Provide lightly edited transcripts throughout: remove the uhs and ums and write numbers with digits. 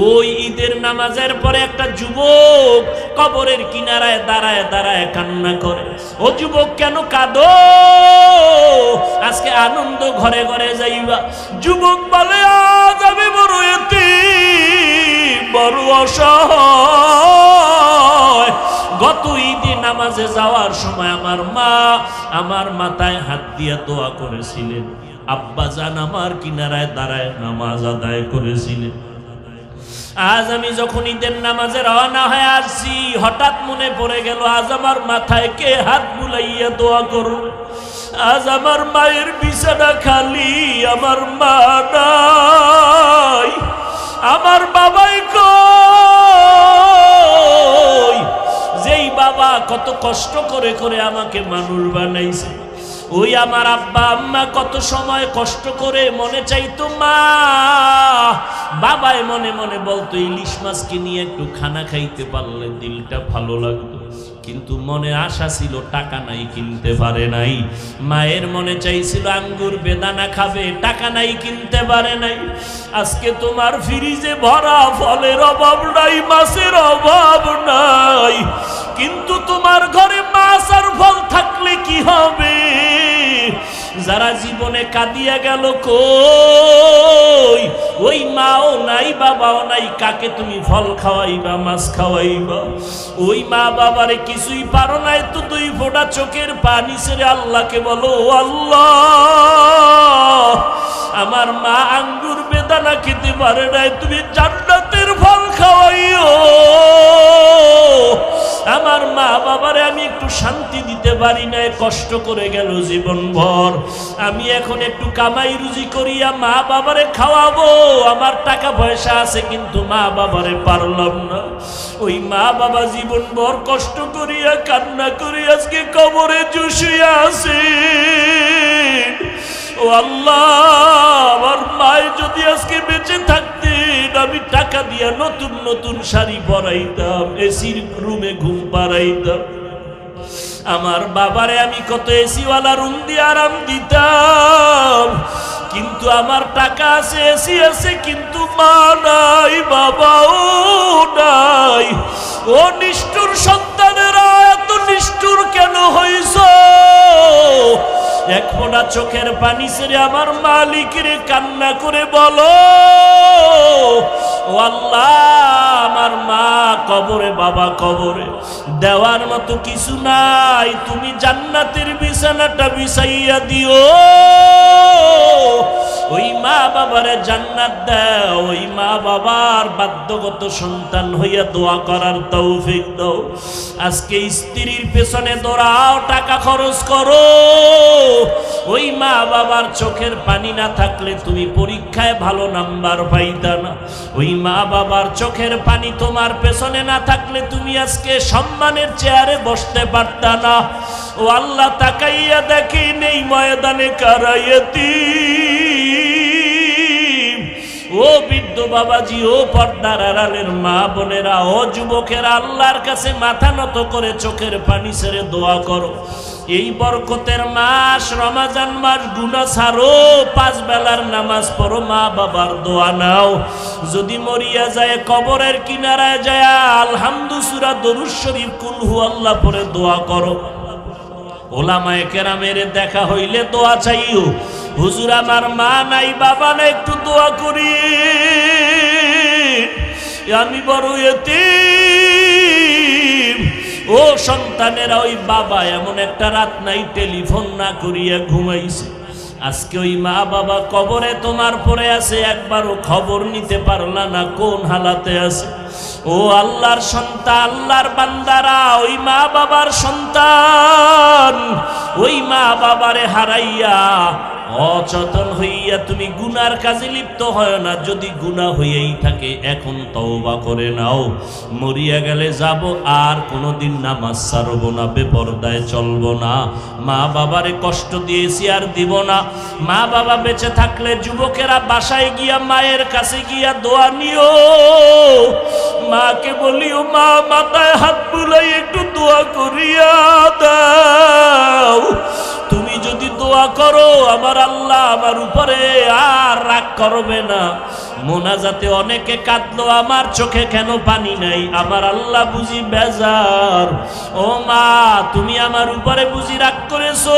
ওই ঈদের নামাজের পরে একটা যুবক কবরের কিনারায় দাঁড়ায় দাঁড়ায় কান্না করে। ও যুবক কেন কাঁদো? আজকে আনন্দ ঘরে ঘরে যাইবা। যুবক বলে আজ আমি বড় এতিম, বড় অসহায়। গত ঈদে নামাজে যাওয়ার সময় আমার মা আমার মাথায় হাত দিয়া দোয়া করেছিলেন, আব্বাজান আমার কিনারায় দাঁড়ায় নামাজ আদায় করেছিলেন। আজ আমি যখন ঈদের নামাজে রওনা হয়ে আসছি, হঠাৎ মনে পড়ে গেল আজ আমার মাথায় কে হাত বুলাইয়া দোয়া করবে। আজ আমার মায়ের বিছানা খালি, আমার মা নাই, আমার বাবাই কই। যেই বাবা কত কষ্ট করে করে আমাকে মানুষ বানাইছে, ওই আমার আব্বা আম্মা কত সময় কষ্ট করে মনে চাইতো মা, বাবাই মনে মনে বলতো ইলিশ মাছকে নিয়ে একটু খানা খাইতে পারলে দিলটা ভালো লাগতো। কিন্তু মনে আশা ছিল, টাকা নাই কিনতে পারে নাই। মায়ের মনে চাইছিল আঙ্গুর বেদানা খাবে, টাকা নাই কিনতে পারে নাই। আজকে তোমার ফ্রিজে ভরা ফলের অভাব নাই, মাছের অভাব নাই, কিন্তু তোমার ঘরে মাছ আর ফল থাকলে কি হবে? যারা জীবনে কাঁদিয়া গেল কই, ওই মাও নাই বাবাও নাই, কাকে তুমি ফল খাওয়াইবা মাছ খাওয়াইবা? ওই মা বাবারে কিছুই পারো নাই তো দুই ফোঁটা চোখের পানি ছেড়ে আল্লাহকে বলো, আল্লাহ আমার মা আঙ্গুর বেদানা খেতে পারে নাই, তুমি জান্নাতের ফল খাওয়াইও। আমার মা বাবারে আমি একটু শান্তি দিতে পারি নাই, কষ্ট করে গেল জীবন ভর। আমি এখন একটু কামাই রুজি করিয়া মা বাবারে খাওয়াবো, আমার টাকা পয়সা আছে কিন্তু মা বাবারে পারলাম না। ওই মা বাবা জীবন ভর কষ্ট করিয়া কান্না করে আজকে কবরে চুষিয়া আছে। ও আল্লাহ, আমার মায়ের যদি আজকে বেঁচে থাকতেন, আমি টাকা দিয়া নতুন নতুন শাড়ি পরাইতাম, এসির রুমে ঘুম পাড়াইতাম। আমার বাবারে আমি কত এসিওয়ালা রুম দিয়ে আরাম দিতাম, কিন্তু আমার টাকা আছে, এসি আছে, কিন্তু মা নাই, বাবাও নাই। ও নিষ্ঠুর সন্তানেরা, এত নিষ্ঠুর কেন হইছ? এক ফোঁটা চোখের পানি ছেড়ে আমার মালিকের কান্না করে বলো, ও আল্লাহ আমার মা কবরে, বাবা কবরে, দেওয়ার মতো কিছু নাই, তুমি জান্নাতের বিছানাটা বিছাইয়া দিও। ওই মা বাবারে জান্নাত দাও, ওই মা বাবার বাধ্যগত সন্তান হইয়া দোয়া করার তৌফিক দাও। আজকে স্ত্রীর পেছনে দৌড়াও, টাকা খরচ করো, ওই মা বাবার চোখের পানি না থাকলে তুমি পরীক্ষায় ভালো নাম্বার পাইতা না। ওই মা বাবার চোখের পানি তোমার পেছনে না থাকলে তুমি আজকে সম্মানের চেয়ারে বসতে পারতা না। ও আল্লাহ, তাকাইয়া দেখেন এই ময়দানে কারা ইয়তীম। ও বৃদ্ধ বাবাজি, ও পর্দার আড়ালের মা বোনেরা, ও যুবকেরা, আল্লাহর কাছে মাথা নত করে চোখের পানি ছেড়ে দোয়া করো। এই বরকতের মাস রমজান মাস, গুনাহ ছাড়ো, 5 বেলার নামাজ পড়ো, মা বাবার দোয়া নাও। যদি মরিয়া যায় কবরের কিনারায় যায় আলহামদু সূরা দরুদ শরীফ কুল হু আল্লাহ পড়ে দোয়া করো। ওলামায়ে কেরামের দেখা হইলে দোয়া চাইও, হুজুর আমার মা নাই বাবা নাই, একটু দোয়া করি, আমি বড় এতিম। ও সন্তানেরা, ওই বাবা এমন একটা রাত নাই টেলিফোন না করিয়া ঘুমাইছে। আজকে ওই মা বাবা কবরে তোমার পরে আছে, একবারও খবর নিতে পারলা না কোন হালাতে আছে। ও আল্লাহর সন্তান, আল্লাহর বান্দারা, ওই মা বাবার সন্তান, ওই মা বাবারে হারাইয়া অচেতন হইয়া তুমি গুনার কাজে লিপ্ত হয় না। যদি গুনাহ হইয়াই থাকে এখন তওবা করে নাও, মরিয়া গেলে যাব আর কোনোদিন নামাজ ছাড়ব না, বেপরদায় চলব না, মা বাবারে কষ্ট দিয়েছি আর দিব না। মা বাবা বেঁচে থাকলে যুবকেরা বাসায় গিয়া মায়ের কাছে গিয়া দোয়া নিও, মাকে বলিও মা মাথায় হাত বুলাই একটু দোয়া করিয়া দাও। তুমি যদি দোয়া করো আমার আল্লাহ আমার উপরে আর রাগ করবে না। মোনাজাতে অনেকে কাঁদলো, আমার চোখে কেন পানি নাই? আমার আল্লাহ বুঝি বেজার। ও মা, তুমি আমার উপরে বুঝি রাগ করেছো?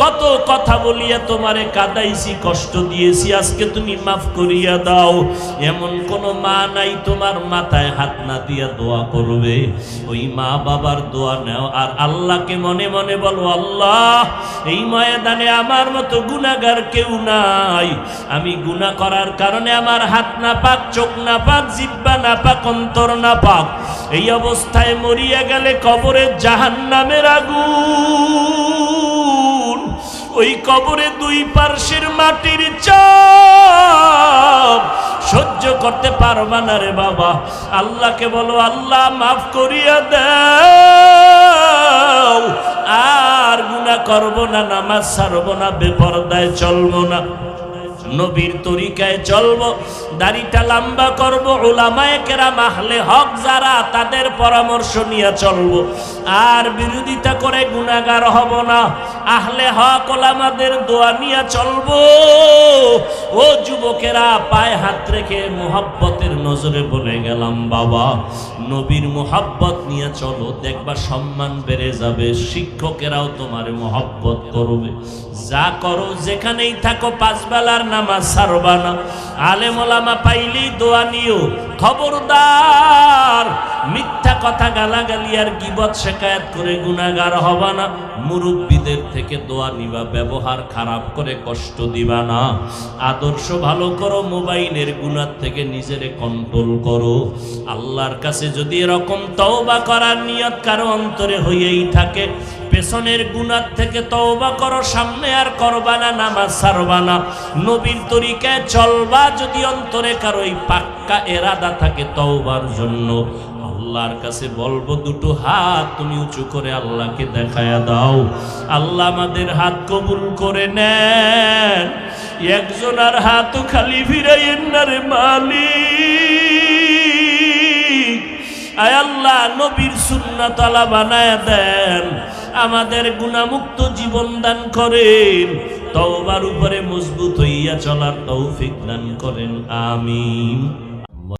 কত কথা বলিয়া তোমারে কাঁদাইছি, কষ্ট দিয়েছি, আজকে তুমি মাফ করিয়া দাও। এমন কোন মা নাই তোমার মাথায় হাত না দিয়া দোয়া করবে? ওই মা বাবার দোয়া নাও, আর আল্লাহকে মনে মনে বলো, আল্লাহ এই ময়দানে আমার মতো গুনাহগার কেউ নাই। আমি গুনাহ করার কারণে আমার হাত না পাক, চোখ না পাক, জিহ্বা না পাক, অন্তর না পাক। এই অবস্থায় মরিয়া গেলে কবরে জাহান্নামের আগুন। ওই কবরে দুই পার্শ্বের মাটির চাপ সহ্য করতে পারবা না রে বাবা। আল্লাহকে বলো, আল্লাহ মাফ করিয়া দাও, আর গুনাহ করব না, নামাজ ছাড়ব না, বেপরদায় চলবো না, নবীর তরিকায় চলবো, দাড়িটা লম্বা করবো, উলামায়ে কেরাম আহলে হক যারা তাদের পরামর্শ নিয়ে চলবো, আর বিরোধিতা করে গুনাহগার হব না। আহলে হক ওলামাদের দোয়া নিয়ে চলবো। ও যুবকেরা, পায়ে হাত রেখে মুহাব্বতের নজরে বলে গেলাম, বাবা নবীর মুহাব্বত নিয়ে চলো, দেখবা সম্মান বেড়ে যাবে, শিক্ষকেরাও তোমার মুহাব্বত করবে। যা করো, যেখানেই থাকো, পাঁচ বেলার নামাজ ছাড়বা না। আলেম ওলামা পাইলেই দোয়া নিও। খবরদার মিথ্যা কথা, গালাগালি আর গীবত শিকায়াত করে গুনাহগার হবা না। মুরব্বীদের থেকে দোয়া নিবা, ব্যবহার খারাপ করে কষ্ট দিবা না। আদর্শ ভালো করো, মোবাইলের গুনাহ থেকে নিজেরে কন্ট্রোল করো। আল্লাহর কাছে যদি এরকম তওবা করার নিয়ত কারো অন্তরে হইয়াই থাকে, পেছনের গুনাহ থেকে তওবা করো, সামনে আর করবা না, নামাজ ছাড়বা না, নবীর তরিকায় চলবা। যদি অন্তরে কারো এই পাক্কা এরাদা থাকে তওবার জন্য, আল্লাহর কাছে বলবো, দুটো হাত তুমি উঁচু করে আল্লাহকে দেখায়া দাও। আল্লাহ আমাদের হাত কবুল করে নেন। একজনের হাতও খালি ফিরাইয়েন না রে মালিক। আয় আল্লাহ, নবীর সুন্নাত আলা বানায়া দেন, আমাদের গুনাহমুক্ত জীবন দান করেন, তওবার উপরে মজবুত হইয়া চলার তৌফিক দান করেন। আমিন।